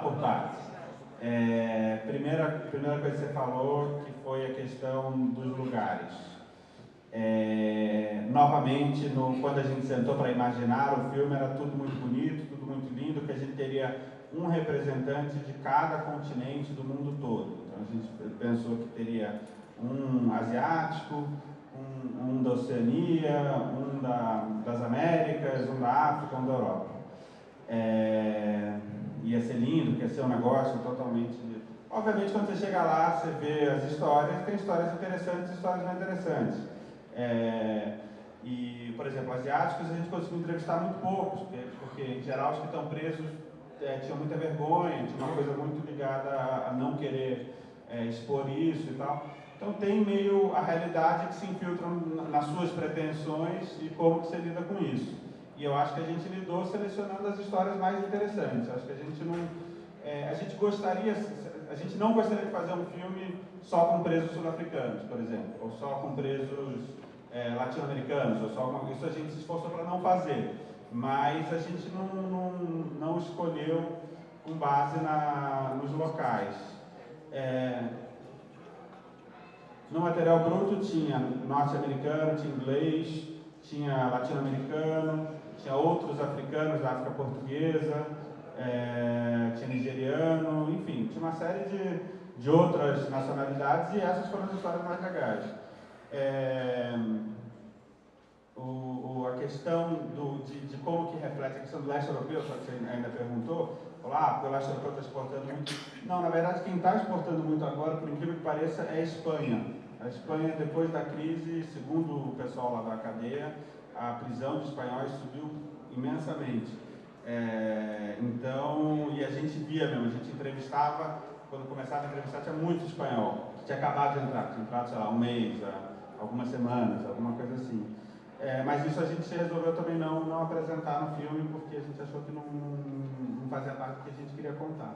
por partes. Primeira coisa que você falou, que foi a questão dos lugares. Novamente, quando a gente sentou para imaginar o filme, era tudo muito bonito, tudo muito lindo, que a gente teria um representante de cada continente do mundo todo. Então a gente pensou que teria um asiático, um da Oceania, um das Américas, um da África, um da Europa. Ia ser lindo, ia ser um negócio totalmente... Obviamente, quando você chega lá, você vê as histórias, tem histórias interessantes e histórias não interessantes. E, por exemplo, asiáticos a gente conseguiu entrevistar muito poucos, porque em geral os que estão presos tinham muita vergonha, tinha uma coisa muito ligada a não querer expor isso e tal. Então tem meio a realidade que se infiltra nas suas pretensões e como que você lida com isso. E eu acho que a gente lidou selecionando as histórias mais interessantes. Acho que a gente não... A gente não gostaria de fazer um filme só com presos sul-africanos, por exemplo, ou só com presos latino-americanos, ou só isso a gente se esforçou para não fazer. Mas a gente não escolheu com base nos locais. No material bruto tinha norte-americano, tinha inglês, tinha latino-americano, tinha outros africanos da África Portuguesa, tinha nigeriano, enfim, tinha uma série de outras nacionalidades e essas foram as histórias mais legais. A questão de como que reflete a questão do leste europeu, só que você ainda perguntou, porque o leste europeu está exportando muito. Não, na verdade, quem está exportando muito agora, por incrível que pareça, é a Espanha. A Espanha, depois da crise, segundo o pessoal lá da cadeia, a prisão de espanhóis subiu imensamente. Então, e a gente via mesmo, a gente entrevistava, quando começava a entrevistar, tinha muito espanhol, que tinha acabado de entrar, tinha entrado, sei lá, um mês, algumas semanas, alguma coisa assim. Mas isso a gente resolveu também não apresentar no filme, porque a gente achou que não fazia parte do que a gente queria contar.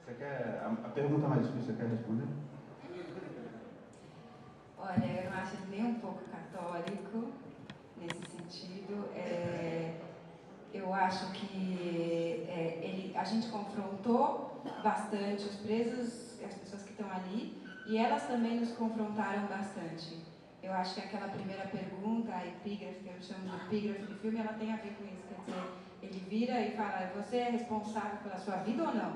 Você quer... A pergunta mais difícil, você quer responder? Olha, eu não acho ele nem um pouco católico, nesse sentido. Eu acho que a gente confrontou bastante os presos, as pessoas que estão ali, e elas também nos confrontaram bastante. Eu acho que aquela primeira pergunta, a epígrafe, que eu chamo de epígrafe do filme, ela tem a ver com isso. Quer dizer, ele vira e fala, você é responsável pela sua vida ou não?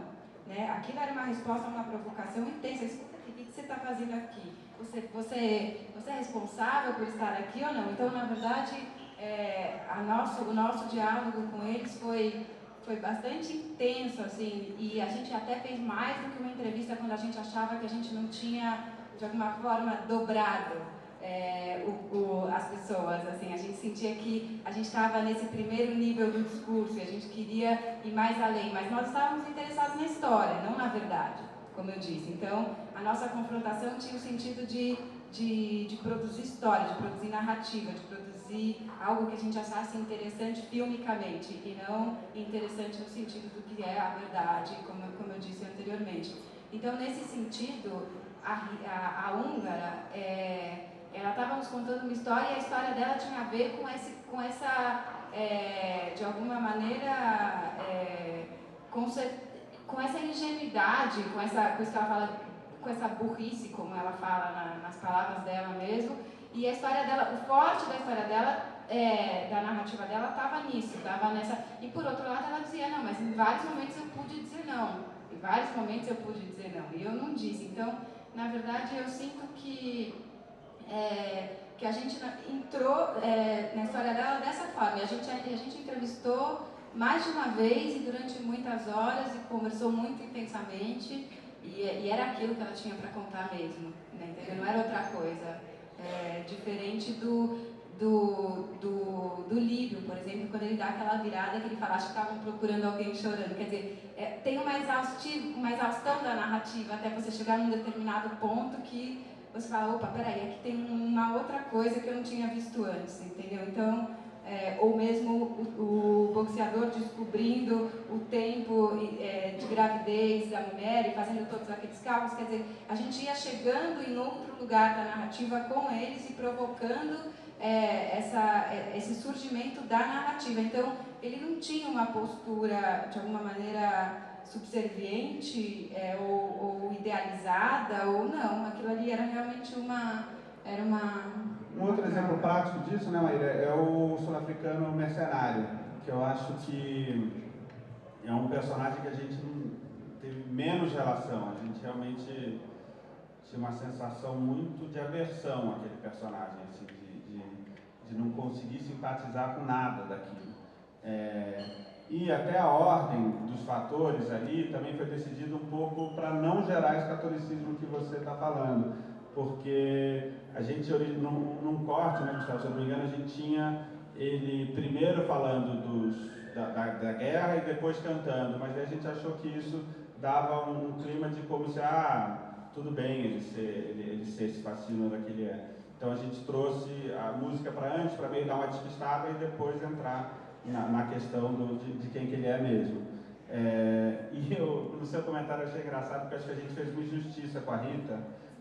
Né? Aquilo era uma resposta a uma provocação intensa. Escuta aqui, o que você está fazendo aqui? Você é responsável por estar aqui ou não? Então, na verdade, o nosso diálogo com eles foi bastante intenso, assim, e a gente até fez mais do que uma entrevista quando a gente achava que a gente não tinha, de alguma forma, dobrado as pessoas, assim, a gente sentia que a gente estava nesse primeiro nível do discurso e a gente queria ir mais além, mas nós estávamos interessados na história, não na verdade, como eu disse. Então, a nossa confrontação tinha o sentido de produzir história, de produzir narrativa, de produzir algo que a gente achasse interessante filmicamente e não interessante no sentido do que é a verdade, como eu disse anteriormente. Então, nesse sentido, a húngara, ela estava nos contando uma história e a história dela tinha a ver com essa de alguma maneira, com essa ingenuidade, com isso que ela fala, com essa burrice, como ela fala nas palavras dela mesmo. E a história dela, o forte da história dela, da narrativa dela, estava nisso, estava nessa. E por outro lado, ela dizia, não, mas em vários momentos eu pude dizer não. Em vários momentos eu pude dizer não. E eu não disse. Então, na verdade, eu sinto que a gente entrou na história dela dessa forma. E a gente entrevistou mais de uma vez e durante muitas horas e conversou muito intensamente. E era aquilo que ela tinha para contar mesmo, né? Entendeu? Não era outra coisa. Diferente do Líbio, por exemplo, quando ele dá aquela virada que ele fala, acho que estavam procurando alguém chorando. Quer dizer, tem uma exaustão da narrativa até você chegar num determinado ponto que você fala, opa, peraí, aqui tem uma outra coisa que eu não tinha visto antes, entendeu? Então, ou mesmo o boxeador descobrindo o tempo de gravidez da mulher e fazendo todos aqueles cálculos. Quer dizer, a gente ia chegando em outro lugar da narrativa com eles e provocando esse surgimento da narrativa. Então, ele não tinha uma postura, de alguma maneira, subserviente ou idealizada, ou não. Aquilo ali era realmente Um outro exemplo prático disso, né, Maíra, é o sul-africano Mercenário, que eu acho que é um personagem que a gente teve menos relação. A gente realmente tinha uma sensação muito de aversão àquele personagem, assim, de não conseguir simpatizar com nada daquilo. E até a ordem dos fatores ali também foi decidido um pouco para não gerar esse catolicismo que você está falando, porque a gente, num corte, né, Gustavo, se eu não me engano, a gente tinha ele primeiro falando da guerra e depois cantando, mas aí a gente achou que isso dava um clima de como se, tudo bem ele ser esse fascínio que ele é. Então a gente trouxe a música para antes, para meio dar uma despistada e depois entrar na questão de quem que ele é mesmo. E no seu comentário eu achei engraçado, porque acho que a gente fez uma injustiça com a Rita,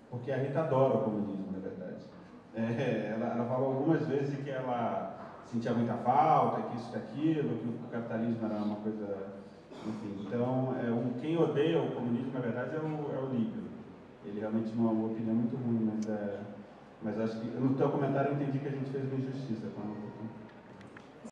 porque a Rita adora o comunismo, na verdade. Ela falou algumas vezes que ela sentia muita falta, que isso, que aquilo, que o capitalismo era uma coisa... Enfim, então, quem odeia o comunismo, na verdade, é o Líbio. Ele realmente não é uma opinião muito ruim, mas acho que no teu comentário eu entendi que a gente fez uma injustiça com a